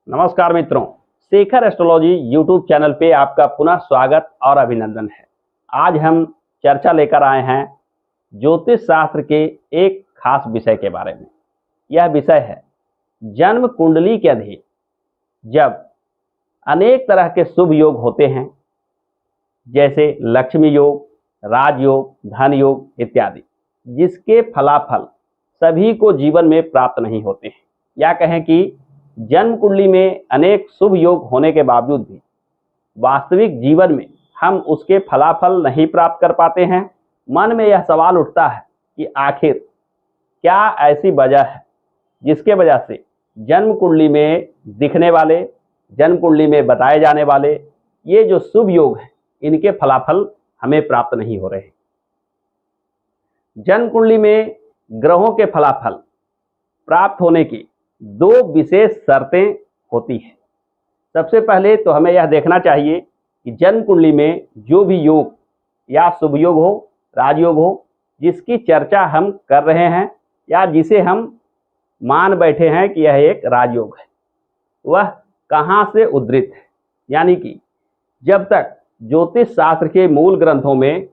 नमस्कार मित्रों, Shekhar astrology YouTube channel पे आपका पुनः स्वागत और अभिनंदन है। आज हम चर्चा लेकर आए हैं ज्योतिष शास्त्र के एक खास विषय के बारे में। यह विषय है जन्म कुंडली के अधीन जब अनेक तरह के शुभ योग होते हैं, जैसे लक्ष्मी योग, राजयोग, धन योग इत्यादि, जिसके फलाफल सभी को जीवन में प्राप्त नहीं होते हैं, या कहें कि जन्म कुंडली में अनेक शुभ योग होने के बावजूद भी वास्तविक जीवन में हम उसके फलाफल नहीं प्राप्त कर पाते हैं। मन में यह सवाल उठता है कि आखिर क्या ऐसी वजह है जिसके वजह से जन्म कुंडली में दिखने वाले, जन्म कुंडली में बताए जाने वाले ये जो शुभ योग हैं, इनके फलाफल हमें प्राप्त नहीं हो रहे। जन्म कुंडली में ग्रहों के फलाफल प्राप्त होने की दो विशेष शर्तें होती हैं। सबसे पहले तो हमें यह देखना चाहिए कि जन्म कुंडली में जो भी योग या शुभ योग हो, राजयोग हो, जिसकी चर्चा हम कर रहे हैं या जिसे हम मान बैठे हैं कि यह एक राजयोग है, वह कहाँ से उद्धृत है। यानी कि जब तक ज्योतिष शास्त्र के मूल ग्रंथों में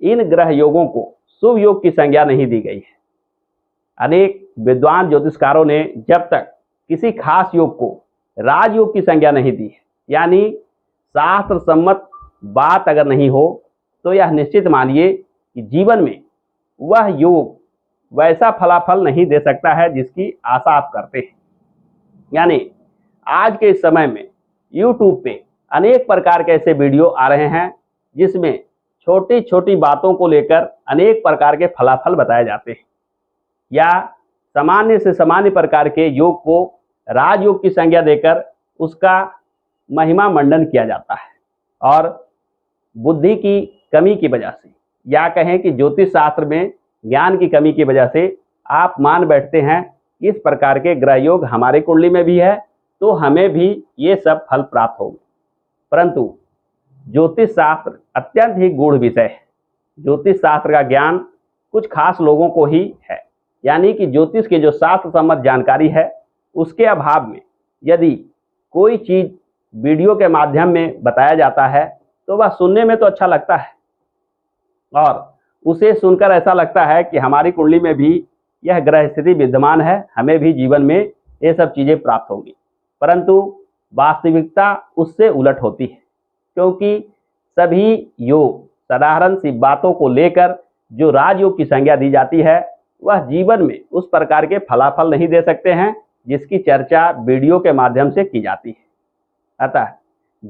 इन ग्रह योगों को शुभ योग की संज्ञा नहीं दी गई है। अनेक विद्वान ज्योतिषकारों ने जब तक किसी खास योग को राजयोग की संज्ञा नहीं दी है, यानी शास्त्र सम्मत बात अगर नहीं हो, तो यह निश्चित मानिए कि जीवन में वह योग वैसा फलाफल नहीं दे सकता है जिसकी आशा आप करते हैं। यानी आज के समय में YouTube पे अनेक प्रकार के ऐसे वीडियो आ रहे हैं जिसमें छोटी छोटी बातों को लेकर अनेक प्रकार के फलाफल बताए जाते हैं, या सामान्य से सामान्य प्रकार के योग को राजयोग की संज्ञा देकर उसका महिमा मंडन किया जाता है। और बुद्धि की कमी की वजह से, या कहें कि ज्योतिष शास्त्र में ज्ञान की कमी की वजह से आप मान बैठते हैं इस प्रकार के ग्रह योग हमारे कुंडली में भी है तो हमें भी ये सब फल प्राप्त होंगे। परंतु ज्योतिष शास्त्र अत्यंत ही गूढ़ विषय है। ज्योतिष शास्त्र का ज्ञान कुछ खास लोगों को ही है, यानी कि ज्योतिष की जो शास्त्र सम्मत जानकारी है उसके अभाव में यदि कोई चीज़ वीडियो के माध्यम में बताया जाता है तो वह सुनने में तो अच्छा लगता है और उसे सुनकर ऐसा लगता है कि हमारी कुंडली में भी यह ग्रह स्थिति विद्यमान है, हमें भी जीवन में ये सब चीज़ें प्राप्त होंगी। परंतु वास्तविकता उससे उलट होती है, क्योंकि सभी योग साधारण सी बातों को लेकर जो राजयोग की संज्ञा दी जाती है वह जीवन में उस प्रकार के फलाफल नहीं दे सकते हैं जिसकी चर्चा वीडियो के माध्यम से की जाती है। अतः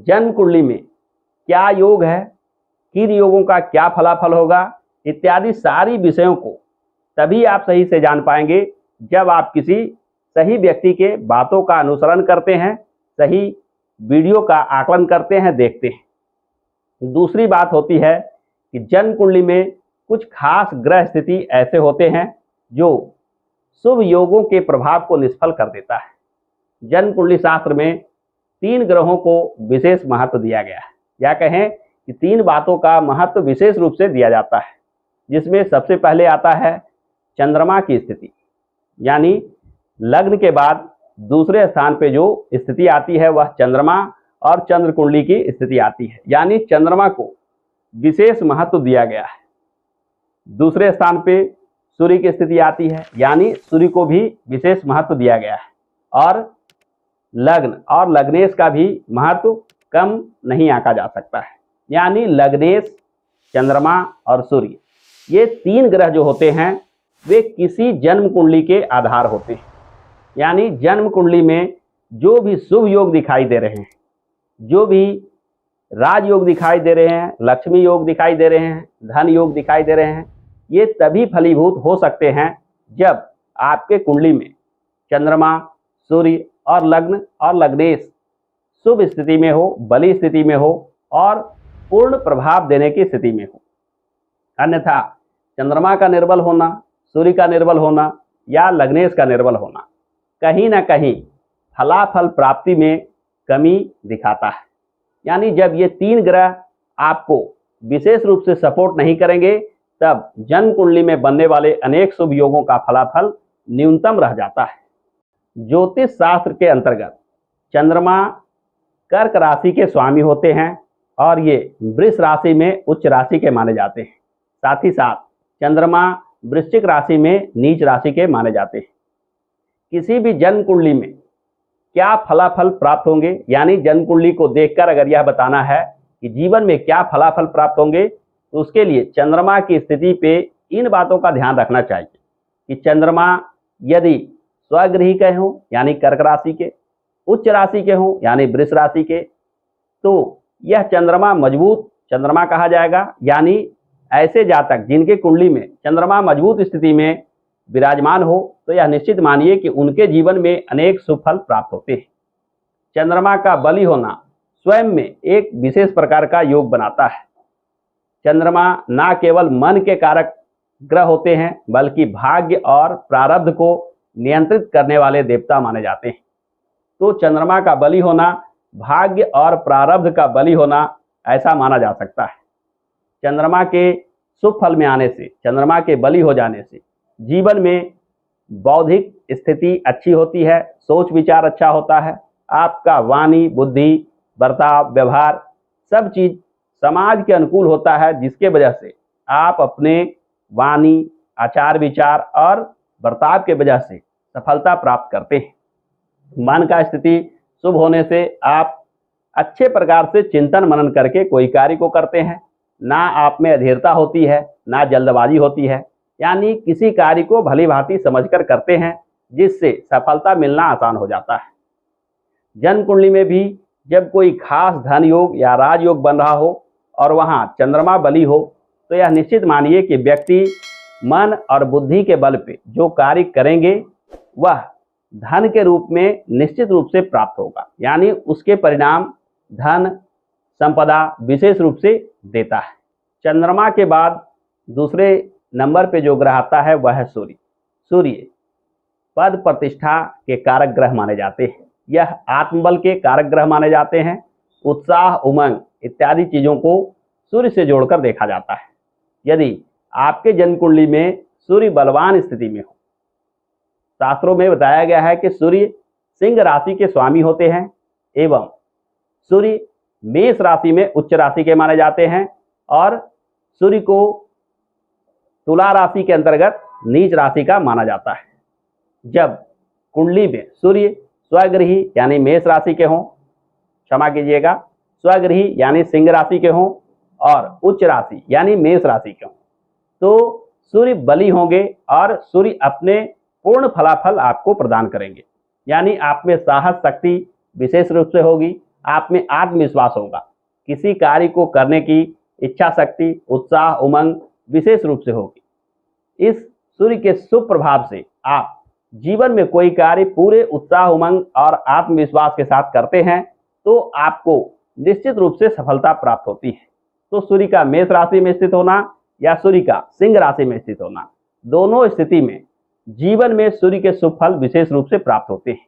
जन्म कुंडली में क्या योग है, किन योगों का क्या फलाफल होगा इत्यादि सारी विषयों को तभी आप सही से जान पाएंगे जब आप किसी सही व्यक्ति के बातों का अनुसरण करते हैं, सही वीडियो का आकलन करते हैं, देखते हैं। दूसरी बात होती है कि जन्म कुंडली में कुछ खास ग्रह स्थिति ऐसे होते हैं जो शुभ योगों के प्रभाव को निष्फल कर देता है। जन्म कुंडली शास्त्र में 3 ग्रहों को विशेष महत्व दिया गया है, या कहें कि 3 बातों का महत्व विशेष रूप से दिया जाता है, जिसमें सबसे पहले आता है चंद्रमा की स्थिति। यानी लग्न के बाद दूसरे स्थान पे जो स्थिति आती है वह चंद्रमा और चंद्र कुंडली की स्थिति आती है, यानी चंद्रमा को विशेष महत्व दिया गया है। दूसरे स्थान पे सूर्य की स्थिति आती है, यानी सूर्य को भी विशेष महत्व दिया गया है। और लग्न और लग्नेश का भी महत्व कम नहीं आंका जा सकता है, यानी लग्नेश, चंद्रमा और सूर्य, ये 3 ग्रह जो होते हैं वे किसी जन्म कुंडली के आधार होते हैं। यानी जन्म कुंडली में जो भी शुभ योग दिखाई दे रहे हैं, जो भी राजयोग दिखाई दे रहे हैं, लक्ष्मी योग दिखाई दे रहे हैं, धन योग दिखाई दे रहे हैं, ये तभी फलीभूत हो सकते हैं जब आपके कुंडली में चंद्रमा, सूर्य और लग्न और लग्नेश शुभ स्थिति में हो, बली स्थिति में हो और पूर्ण प्रभाव देने की स्थिति में हो। अन्यथा चंद्रमा का निर्बल होना, सूर्य का निर्बल होना या लग्नेश का निर्बल होना कहीं ना कहीं फलाफल प्राप्ति में कमी दिखाता है। यानी जब ये 3 ग्रह आपको विशेष रूप से सपोर्ट नहीं करेंगे तब जन्म कुंडली में बनने वाले अनेक शुभ योगों का फलाफल न्यूनतम रह जाता है। ज्योतिष शास्त्र के अंतर्गत चंद्रमा कर्क राशि के स्वामी होते हैं और ये वृष राशि में उच्च राशि के माने जाते हैं। साथ ही साथ चंद्रमा वृश्चिक राशि में नीच राशि के माने जाते हैं। किसी भी जन्म कुंडली में क्या फलाफल प्राप्त होंगे, यानी जन्म कुंडली को देखकर अगर यह बताना है कि जीवन में क्या फलाफल प्राप्त होंगे, तो उसके लिए चंद्रमा की स्थिति पे इन बातों का ध्यान रखना चाहिए कि चंद्रमा यदि स्वगृही के हों यानी कर्क राशि के, उच्च राशि के हों यानी वृष राशि के, तो यह चंद्रमा मजबूत चंद्रमा कहा जाएगा। यानी ऐसे जातक जिनके कुंडली में चंद्रमा मजबूत स्थिति में विराजमान हो, तो यह निश्चित मानिए कि उनके जीवन में अनेक शुभ फल प्राप्त होते हैं। चंद्रमा का बली होना स्वयं में एक विशेष प्रकार का योग बनाता है। चंद्रमा न केवल मन के कारक ग्रह होते हैं, बल्कि भाग्य और प्रारब्ध को नियंत्रित करने वाले देवता माने जाते हैं। तो चंद्रमा का बली होना भाग्य और प्रारब्ध का बली होना ऐसा माना जा सकता है। चंद्रमा के शुभ फल में आने से, चंद्रमा के बली हो जाने से जीवन में बौद्धिक स्थिति अच्छी होती है, सोच विचार अच्छा होता है, आपका वाणी बुद्धि बर्ताव व्यवहार सब चीज समाज के अनुकूल होता है, जिसके वजह से आप अपने वाणी आचार विचार और बर्ताव के वजह से सफलता प्राप्त करते हैं। मन का स्थिति शुभ होने से आप अच्छे प्रकार से चिंतन मनन करके कोई कार्य को करते हैं, ना आप में अधीरता होती है ना जल्दबाजी होती है, यानी किसी कार्य को भली भांति समझकर करते हैं, जिससे सफलता मिलना आसान हो जाता है। जन्म कुंडली में भी जब कोई खास धन योग या राजयोग बन रहा हो और वहां चंद्रमा बली हो, तो यह निश्चित मानिए कि व्यक्ति मन और बुद्धि के बल पे जो कार्य करेंगे वह धन के रूप में निश्चित रूप से प्राप्त होगा, यानी उसके परिणाम धन संपदा विशेष रूप से देता है। चंद्रमा के बाद दूसरे नंबर पे जो ग्रह आता है वह है सूर्य। सूर्य पद प्रतिष्ठा के कारक ग्रह माने जाते हैं। यह आत्मबल के कारक ग्रह माने जाते हैं। उत्साह उमंग इत्यादि चीजों को सूर्य से जोड़कर देखा जाता है। यदि आपके जन्म कुंडली में सूर्य बलवान स्थिति में हो, शास्त्रों में बताया गया है कि सूर्य सिंह राशि के स्वामी होते हैं एवं सूर्य मेष राशि में उच्च राशि के माने जाते हैं और सूर्य को तुला राशि के अंतर्गत नीच राशि का माना जाता है। जब कुंडली में सूर्य स्वगृही यानी मेष राशि के हों, क्षमा कीजिएगा, स्वगृही यानी सिंह राशि के हों और उच्च राशि यानी मेष राशि के हों, तो सूर्य बली होंगे और सूर्य अपने पूर्ण फलाफल आपको प्रदान करेंगे। यानी आप में साहस शक्ति विशेष रूप से होगी, आप में आत्मविश्वास होगा, किसी कार्य को करने की इच्छा शक्ति उत्साह उमंग विशेष रूप से होगी। इस सूर्य के शुभ प्रभाव से आप जीवन में कोई कार्य पूरे उत्साह उमंग और आत्मविश्वास के साथ करते हैं तो आपको निश्चित रूप से सफलता प्राप्त होती है। तो सूर्य का मेष राशि में स्थित होना या सूर्य का सिंह राशि में स्थित होना, दोनों स्थिति में जीवन में सूर्य के शुभ फल विशेष रूप से प्राप्त होते हैं।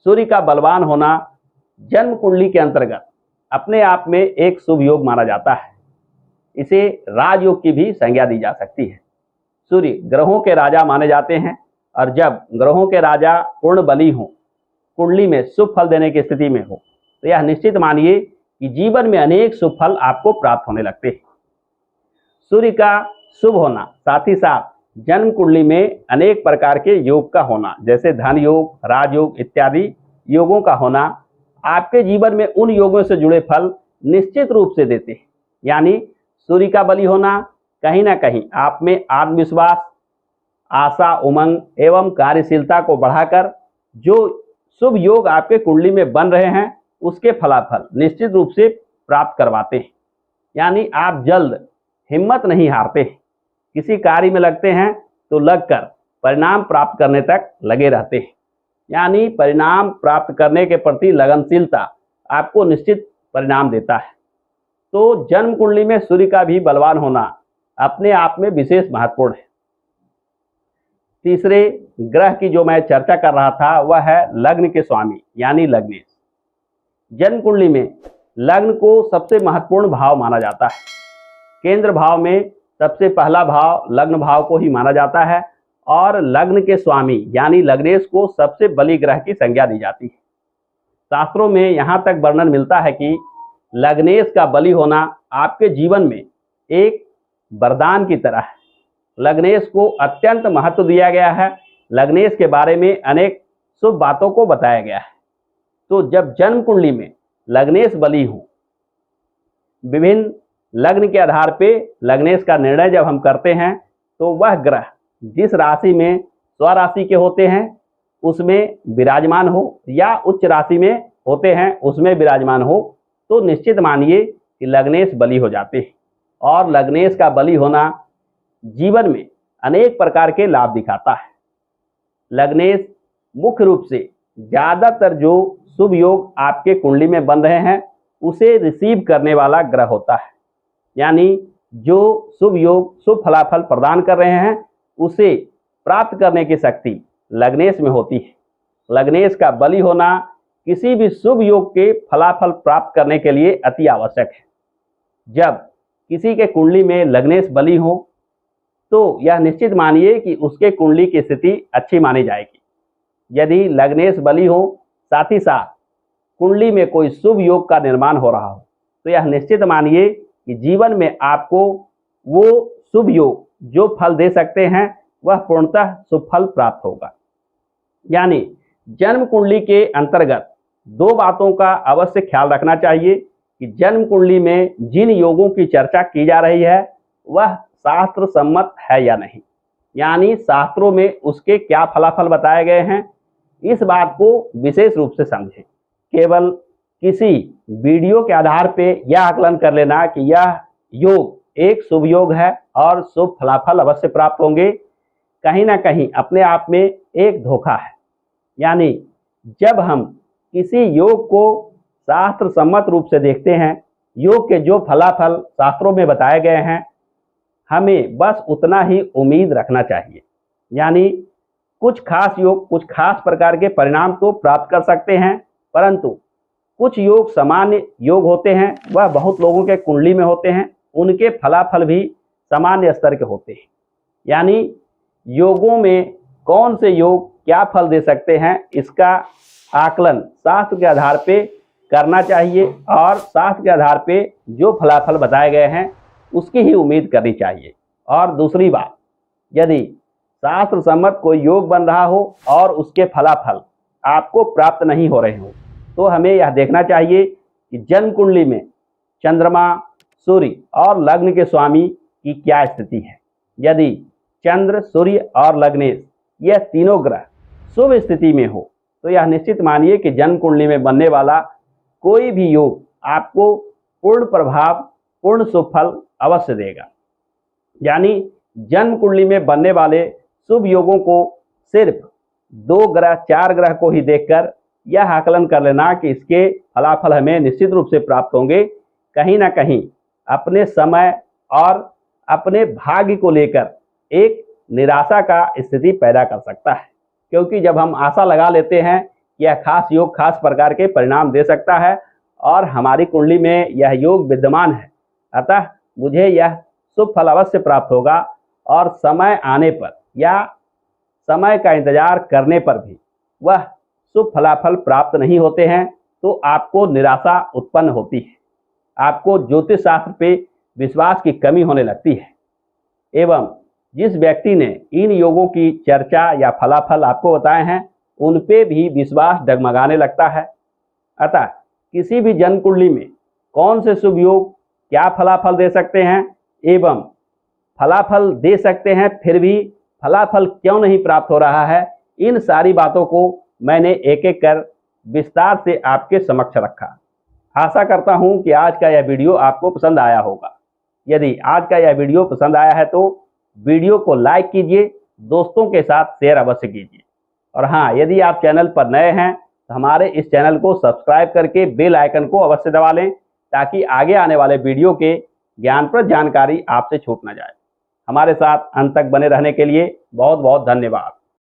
सूर्य का बलवान होना जन्म कुंडली के अंतर्गत अपने आप में एक शुभ योग माना जाता है। इसे राजयोग की भी संज्ञा दी जा सकती है। सूर्य ग्रहों के राजा माने जाते हैं और जब ग्रहों के राजा पूर्ण बली हों, कुंडली में शुभ फल देने की स्थिति में हो, तो यह निश्चित मानिए कि जीवन में अनेक शुभ फल आपको प्राप्त होने लगते हैं। सूर्य का शुभ होना साथ ही साथ जन्म कुंडली में अनेक प्रकार के योग का होना, जैसे धन योग राजयोग इत्यादि योगों का होना, आपके जीवन में उन योगों से जुड़े फल निश्चित रूप से देते हैं। यानी सूर्य का बली होना कहीं ना कहीं आप में आत्मविश्वास आशा उमंग एवं कार्यशीलता को बढ़ाकर जो शुभ योग आपके कुंडली में बन रहे हैं उसके फलाफल निश्चित रूप से प्राप्त करवाते हैं। यानी आप जल्द हिम्मत नहीं हारते, किसी कार्य में लगते हैं तो लगकर परिणाम प्राप्त करने तक लगे रहते हैं। यानी परिणाम प्राप्त करने के प्रति लगनशीलता आपको निश्चित परिणाम देता है। तो जन्म कुंडली में सूर्य का भी बलवान होना अपने आप में विशेष महत्वपूर्ण है। तीसरे ग्रह की जो मैं चर्चा कर रहा था वह है लग्न के स्वामी यानी लग्नेश। जन्म कुंडली में लग्न को सबसे महत्वपूर्ण भाव माना जाता है। केंद्र भाव में सबसे पहला भाव लग्न भाव को ही माना जाता है और लग्न के स्वामी यानी लग्नेश को सबसे बली ग्रह की संज्ञा दी जाती है। शास्त्रों में यहाँ तक वर्णन मिलता है कि लग्नेश का बलि होना आपके जीवन में एक वरदान की तरह है। लग्नेश को अत्यंत महत्व दिया गया है। लग्नेश के बारे में अनेक शुभ बातों को बताया गया है। तो जब जन्म कुंडली में लग्नेश बलि हो, विभिन्न लग्न के आधार पे लग्नेश का निर्णय जब हम करते हैं तो वह ग्रह जिस राशि में स्वराशि के होते हैं उसमें विराजमान हो या उच्च राशि में होते हैं उसमें विराजमान हो, तो निश्चित मानिए कि लग्नेश बलि हो जाते हैं। और लग्नेश का बलि होना जीवन में अनेक प्रकार के लाभ दिखाता है। लग्नेश मुख्य रूप से ज़्यादातर जो शुभ योग आपके कुंडली में बन रहे हैं उसे रिसीव करने वाला ग्रह होता है। यानी जो शुभ योग शुभ फलाफल प्रदान कर रहे हैं उसे प्राप्त करने की शक्ति लग्नेश में होती है। लग्नेश का बलि होना किसी भी शुभ योग के फलाफल प्राप्त करने के लिए अति आवश्यक है। जब किसी के कुंडली में लग्नेश बलि हो तो यह निश्चित मानिए कि उसके कुंडली की स्थिति अच्छी मानी जाएगी। यदि लग्नेश बलि हो साथ ही साथ कुंडली में कोई शुभ योग का निर्माण हो रहा हो तो यह निश्चित मानिए कि जीवन में आपको वो शुभ योग जो फल दे सकते हैं वह पूर्णतः शुभ फल प्राप्त होगा। यानी जन्म कुंडली के अंतर्गत दो बातों का अवश्य ख्याल रखना चाहिए कि जन्म कुंडली में जिन योगों की चर्चा की जा रही है वह शास्त्र सम्मत है या नहीं, यानी शास्त्रों में उसके क्या फलाफल बताए गए हैं, इस बात को विशेष रूप से समझें। केवल किसी वीडियो के आधार पे यह आकलन कर लेना कि यह योग एक शुभ योग है और शुभ फलाफल अवश्य प्राप्त होंगे, कहीं ना कहीं अपने आप में एक धोखा है। यानी जब हम किसी योग को शास्त्र सम्मत रूप से देखते हैं, योग के जो फलाफल शास्त्रों में बताए गए हैं, हमें बस उतना ही उम्मीद रखना चाहिए। यानी कुछ खास योग कुछ खास प्रकार के परिणाम तो प्राप्त कर सकते हैं, परंतु कुछ योग सामान्य योग होते हैं, वह बहुत लोगों के कुंडली में होते हैं, उनके फलाफल भी सामान्य स्तर के होते हैं। यानी योगों में कौन से योग क्या फल दे सकते हैं इसका आकलन शास्त्र के आधार पे करना चाहिए और शास्त्र के आधार पे जो फलाफल बताए गए हैं उसकी ही उम्मीद करनी चाहिए। और दूसरी बात, यदि शास्त्र सम्मत कोई योग बन रहा हो और उसके फलाफल आपको प्राप्त नहीं हो रहे हो तो हमें यह देखना चाहिए कि जन्म कुंडली में चंद्रमा, सूर्य और लग्न के स्वामी की क्या स्थिति है। यदि चंद्र, सूर्य और लग्नेश यह तीनों ग्रह शुभ स्थिति में हो तो यह निश्चित मानिए कि जन्म कुंडली में बनने वाला कोई भी योग आपको पूर्ण प्रभाव पूर्ण शुभ फल अवश्य देगा। यानी जन्म कुंडली में बनने वाले शुभ योगों को सिर्फ 2 ग्रह 4 ग्रह को ही देखकर यह आकलन कर लेना कि इसके फलाफल हमें निश्चित रूप से प्राप्त होंगे, कहीं ना कहीं अपने समय और अपने भाग्य को लेकर एक निराशा का स्थिति पैदा कर सकता है। क्योंकि जब हम आशा लगा लेते हैं कि यह खास योग खास प्रकार के परिणाम दे सकता है और हमारी कुंडली में यह योग विद्यमान है, अतः मुझे यह शुभ फल अवश्य प्राप्त होगा, और समय आने पर या समय का इंतजार करने पर भी वह शुभ फलाफल प्राप्त नहीं होते हैं तो आपको निराशा उत्पन्न होती है, आपको ज्योतिष शास्त्र पे विश्वास की कमी होने लगती है। एवं जिस व्यक्ति ने इन योगों की चर्चा या फलाफल आपको बताए हैं उन पे भी विश्वास डगमगाने लगता है। अतः किसी भी जन्म कुंडली में कौन से शुभ योग क्या फलाफल दे सकते हैं एवं फलाफल दे सकते हैं फिर भी फलाफल क्यों नहीं प्राप्त हो रहा है, इन सारी बातों को मैंने एक एक कर विस्तार से आपके समक्ष रखा। आशा करता हूं कि आज का यह वीडियो आपको पसंद आया होगा। यदि आज का यह वीडियो पसंद आया है तो वीडियो को लाइक कीजिए, दोस्तों के साथ शेयर अवश्य कीजिए। और हाँ, यदि आप चैनल पर नए हैं तो हमारे इस चैनल को सब्सक्राइब करके बेल आइकन को अवश्य दबा लें ताकि आगे आने वाले वीडियो के ज्ञानप्रद जानकारी आपसे छूट न जाए। हमारे साथ अंत तक बने रहने के लिए बहुत बहुत धन्यवाद।